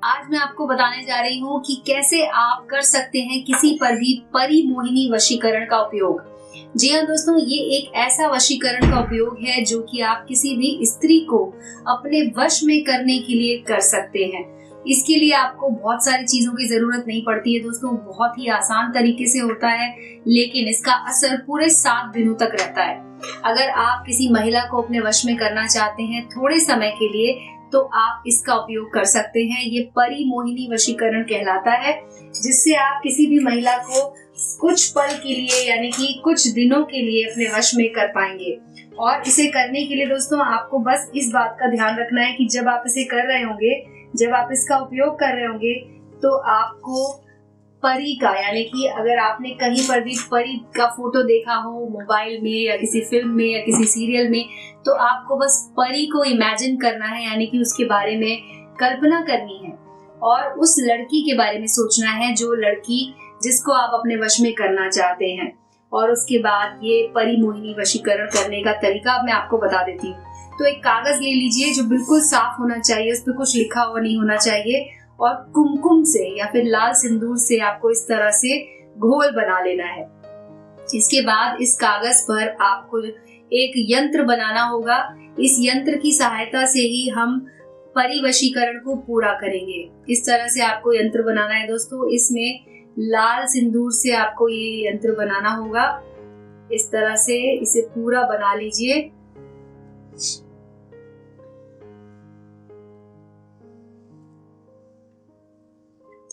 आज मैं आपको बताने जा रही हूँ कि कैसे आप कर सकते हैं किसी पर भी परी मोहिनी वशीकरण का उपयोग। जी हाँ दोस्तों, ये एक ऐसा वशीकरण का उपयोग है जो कि आप किसी भी स्त्री को अपने वश में करने के लिए कर सकते हैं। इसके लिए आपको बहुत सारी चीजों की जरूरत नहीं पड़ती है दोस्तों, बहुत ही आसान तरीके से होता है, लेकिन इसका असर पूरे 7 दिनों तक रहता है। अगर आप किसी महिला को अपने वश में करना चाहते हैं थोड़े समय के लिए, तो आप इसका उपयोग कर सकते हैं। ये परी मोहिनी वशीकरण कहलाता है, जिससे आप किसी भी महिला को कुछ पल के लिए यानी कि कुछ दिनों के लिए अपने वश में कर पाएंगे। और इसे करने के लिए दोस्तों आपको बस इस बात का ध्यान रखना है कि जब आप इसे कर रहे होंगे, जब आप इसका उपयोग कर रहे होंगे, तो आपको परी का यानी कि अगर आपने कहीं पर भी परी का फोटो देखा हो मोबाइल में या किसी फिल्म में या किसी सीरियल में, तो आपको बस परी को इमेजिन करना है, यानी कि उसके बारे में कल्पना करनी है और उस लड़की के बारे में सोचना है, जो लड़की जिसको आप अपने वश में करना चाहते हैं। और उसके बाद ये परी मोहिनी वशीकरण करने का तरीका मैं आपको बता देती हूँ। तो एक कागज ले लीजिए जो बिल्कुल साफ होना चाहिए, उस पर कुछ लिखा हुआ नहीं होना चाहिए, और कुमकुम से या फिर लाल सिंदूर से आपको इस तरह से घोल बना लेना है। इसके बाद इस कागज पर आपको एक यंत्र बनाना होगा। इस यंत्र की सहायता से ही हम परी वशीकरण को पूरा करेंगे। इस तरह से आपको यंत्र बनाना है दोस्तों। इसमें लाल सिंदूर से आपको ये यंत्र बनाना होगा। इस तरह से इसे पूरा बना लीजिए।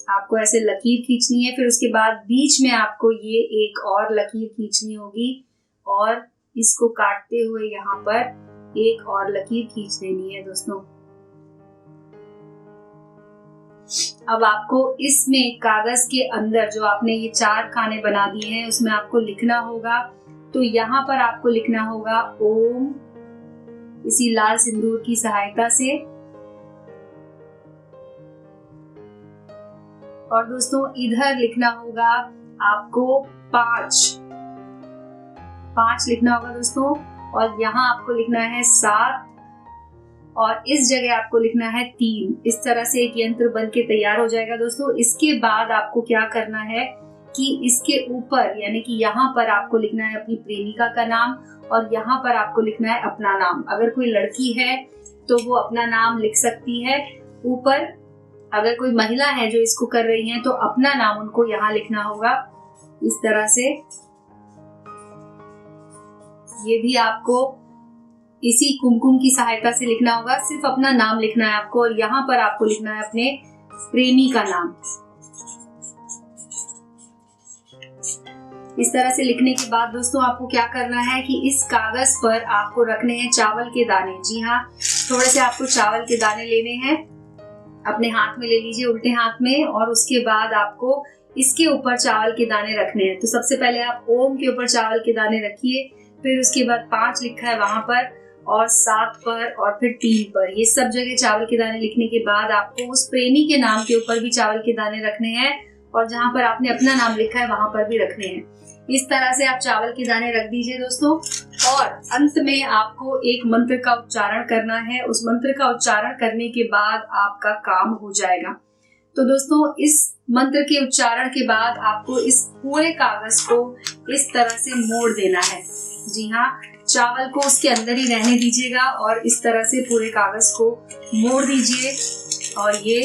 आपको ऐसे लकीर खींचनी है, फिर उसके बाद बीच में आपको ये एक और लकीर खींचनी होगी और इसको काटते हुए यहाँ पर एक और लकीर खींच देनी है दोस्तों। अब आपको इसमें कागज के अंदर जो आपने ये 4 खाने बना दिए हैं उसमें आपको लिखना होगा। तो यहाँ पर आपको लिखना होगा ओम, इसी लाल सिंदूर की सहायता से। और दोस्तों इधर लिखना होगा आपको 5 लिखना होगा दोस्तों। और यहाँ आपको लिखना है 7 और इस जगह आपको लिखना है 3। इस तरह से एक यंत्र बन के तैयार हो जाएगा दोस्तों। इसके बाद आपको क्या करना है कि इसके ऊपर यानी कि यहाँ पर आपको लिखना है अपनी प्रेमिका का नाम और यहाँ पर आपको लिखना है अपना नाम। अगर कोई लड़की है तो वो अपना नाम लिख सकती है ऊपर, अगर कोई महिला है जो इसको कर रही है तो अपना नाम उनको यहाँ लिखना होगा इस तरह से। ये भी आपको इसी कुमकुम की सहायता से लिखना होगा। सिर्फ अपना नाम लिखना है आपको और यहाँ पर आपको लिखना है अपने प्रेमी का नाम। इस तरह से लिखने के बाद दोस्तों आपको क्या करना है कि इस कागज पर आपको रखने हैं चावल के दाने। जी हाँ, थोड़े से आपको चावल के दाने लेने हैं, अपने हाथ में ले लीजिए उल्टे हाथ में, और उसके बाद आपको इसके ऊपर चावल के दाने रखने हैं। तो सबसे पहले आप ओम के ऊपर चावल के दाने रखिए, फिर उसके बाद 5 लिखा है वहां पर और 7 पर और फिर 3 पर। ये सब जगह चावल के दाने लिखने के बाद आपको उस प्रेमी के नाम के ऊपर भी चावल के दाने रखने हैं और जहां पर आपने अपना नाम लिखा है वहां पर भी रखने हैं। इस तरह से आप चावल के दाने रख दीजिए दोस्तों। और अंत में आपको एक मंत्र का उच्चारण करना है। उस मंत्र का उच्चारण करने के बाद आपका काम हो जाएगा। तो दोस्तों इस मंत्र के उच्चारण के बाद आपको इस पूरे कागज को इस तरह से मोड़ देना है। जी हाँ, चावल को उसके अंदर ही रहने दीजिएगा और इस तरह से पूरे कागज को मोड़ दीजिए। और ये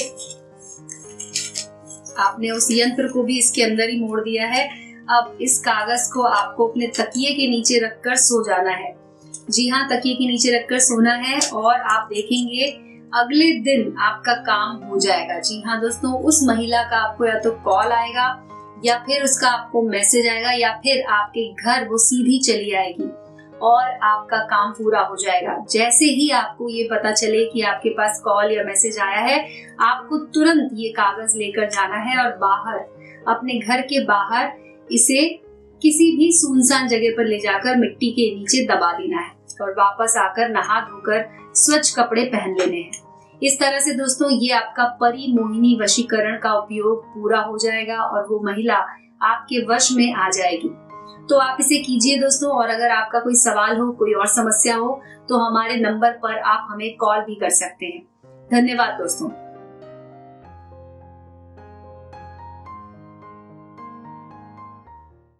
आपने उस यंत्र को भी इसके अंदर ही मोड़ दिया है। अब इस कागज को आपको अपने तकिए के नीचे रखकर सो जाना है। जी हाँ, तकिए के नीचे रखकर सोना है और आप देखेंगे अगले दिन आपका काम हो जाएगा। जी हाँ दोस्तों, उस महिला का आपको या तो कॉल आएगा या फिर उसका आपको मैसेज आएगा या फिर आपके घर वो सीधी चली आएगी और आपका काम पूरा हो जाएगा। जैसे ही आपको ये पता चले कि आपके पास कॉल या मैसेज आया है, आपको तुरंत ये कागज लेकर जाना है और बाहर अपने घर के बाहर इसे किसी भी सुनसान जगह पर ले जाकर मिट्टी के नीचे दबा देना है और वापस आकर नहा धोकर स्वच्छ कपड़े पहन लेने हैं। इस तरह से दोस्तों ये आपका परी मोहिनी वशीकरण का उपयोग पूरा हो जाएगा और वो महिला आपके वश में आ जाएगी। तो आप इसे कीजिए दोस्तों। और अगर आपका कोई सवाल हो, कोई और समस्या हो, तो हमारे नंबर पर आप हमें कॉल भी कर सकते हैं। धन्यवाद दोस्तों।